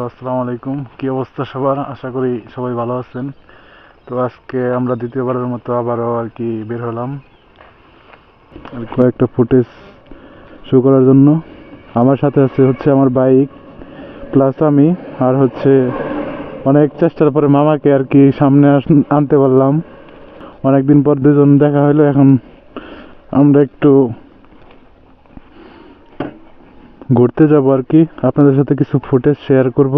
আসসালামু আলাইকুম, কি অবস্থা সবার? আশা করি সবাই ভালো আছেন। তো আজকে আমরা দ্বিতীয়বারের মতো আবারও আর কি বের হলাম আর কয়েকটা ফুটেজ শো করার জন্য। আমার সাথে হচ্ছে আমার বাইক প্লাস আমি, আর হচ্ছে অনেক চেষ্টার পরে মামাকে আর কি সামনে আনতে পারলাম। অনেকদিন পর দুজন দেখা হলো। এখন আমরা একটু ঘুরতে যাব আর কি, আপনাদের সাথে কিছু ফুটেজ শেয়ার করব।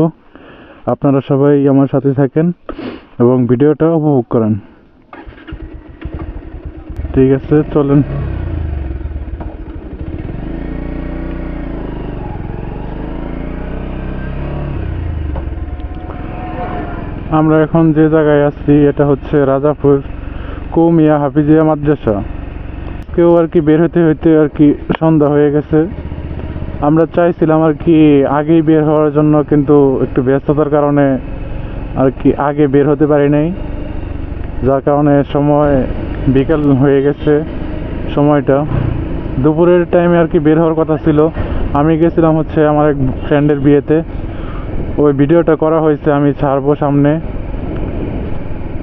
আপনারা সবাই আমার সাথে থাকেন এবং ভিডিওটা উপভোগ করেন। ঠিক আছে, চলেন। আমরা এখন যে জায়গায় আছি এটা হচ্ছে রাজাপুর কৌমিয়া হাফিজিয়া মাদ্রাসা। কেউ আর কি বের হতে হইতে আর কি সন্ধ্যা হয়ে গেছে। আমরা চাইছিলাম আর কি আগেই বের হওয়ার জন্য, কিন্তু একটু ব্যস্ততার কারণে আর কি আগে বের হতে পারি নাই, যার কারণে সময় বিকাল হয়ে গেছে। সময়টা দুপুরের টাইমে আর কি বের হওয়ার কথা ছিল। আমি গেছিলাম হচ্ছে আমার এক ফ্রেন্ডের বিয়েতে। ওই ভিডিওটা করা হয়েছে, আমি ছাড়বো সামনে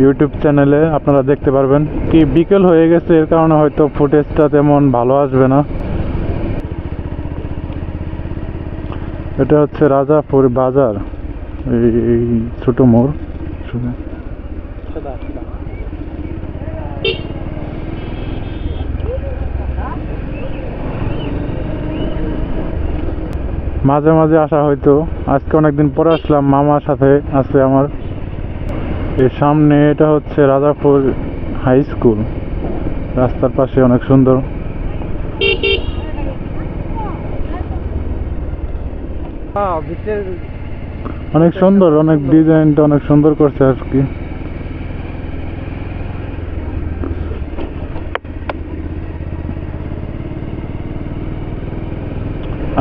ইউটিউব চ্যানেলে, আপনারা দেখতে পারবেন। কি বিকেল হয়ে গেছে, এর কারণে হয়তো ফুটেজটা তেমন ভালো আসবে না। এটা হচ্ছে রাজাপুর বাজার, এই ছোট মোড়। মাঝে মাঝে আসা হয়তো, আজকে অনেকদিন পরে আসলাম। মামার সাথে আছে আমার। এর সামনে এটা হচ্ছে রাজাপুর হাই স্কুল, রাস্তার পাশে অনেক সুন্দর। অনেক সুন্দর, অনেক ডিজাইনটা অনেক সুন্দর করছে আর কি।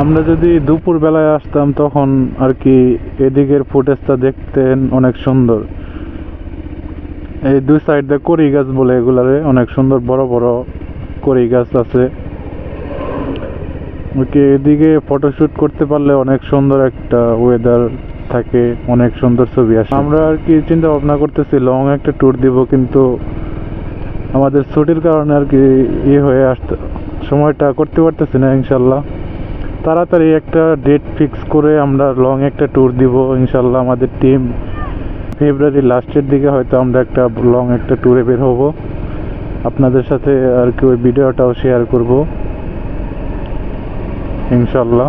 আমরা যদি দুপুর বেলায় আসতাম তখন আর কি এদিকের ফুটেজটা দেখতেন অনেক সুন্দর। এই দুই সাইড দিয়ে কড়ি গাছ বলে এগুলারে, অনেক সুন্দর বড় বড় কড়ি গাছ আছে। ওকে এদিকে ফটোশুট করতে পারলে অনেক সুন্দর একটা ওয়েদার থাকে, অনেক সুন্দর ছবি আসে। আমরা আর কি চিন্তা ভাবনা করতেছি লং একটা ট্যুর দিব, কিন্তু আমাদের ছুটির কারণে আর কি হয়ে আসতে সময়টা করতে পারতেছি না। ইনশাল্লাহ তাড়াতাড়ি একটা ডেট ফিক্স করে আমরা লং একটা ট্যুর দিব ইনশাল্লাহ। আমাদের টিম ফেব্রুয়ারি লাস্টের দিকে হয়তো আমরা একটা লং একটা ট্যুরে বের হব। আপনাদের সাথে আর কি ওই ভিডিওটাও শেয়ার করব ইনশাল্লাহ।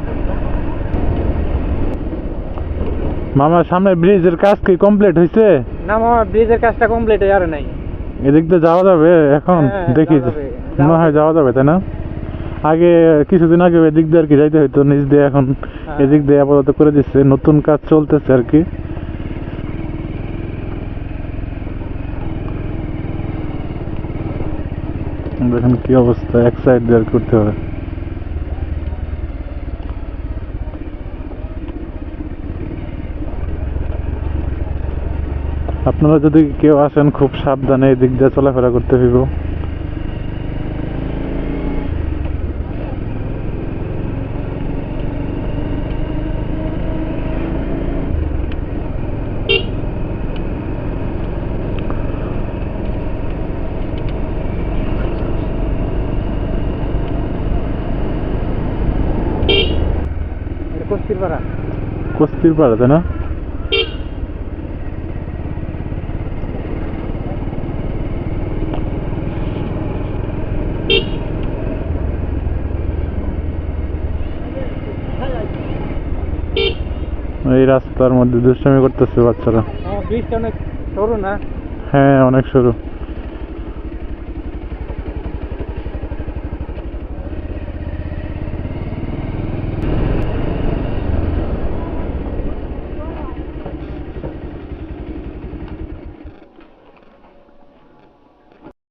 মামা, সামনে ব্রিজের কাজ কি কমপ্লিট হয়েছে? না মামা, ব্রিজের কাজটা কমপ্লিট হয়ে আর নাই। এদিক দিয়ে যাওয়া যাবে এখন? দেখি মনে হয় যাওয়া যাবে, তাই না? আগে কিছুদিন আগে এদিক দিয়ে আর কি যাইতে হইতো নিচ দিয়ে, এখন এদিক দিয়ে আপাতত করে দিচ্ছে। নতুন কাজ চলতেছে আর কি। দেখেন কি অবস্থা, এক সাইড দিয়ে আর করতে হবে। আপনারা যদি কেউ আসেন খুব সাবধানে এদিক দিয়ে চলাফেরা করতে হইব। কস্তিরপাড়া। কস্তিরপাড়া, তাই না? এই রাস্তার মধ্যে দুষ্টামি করতেছে বাচ্চারা। ব্রিজটা অনেক সরু না? হ্যাঁ, অনেক সরু।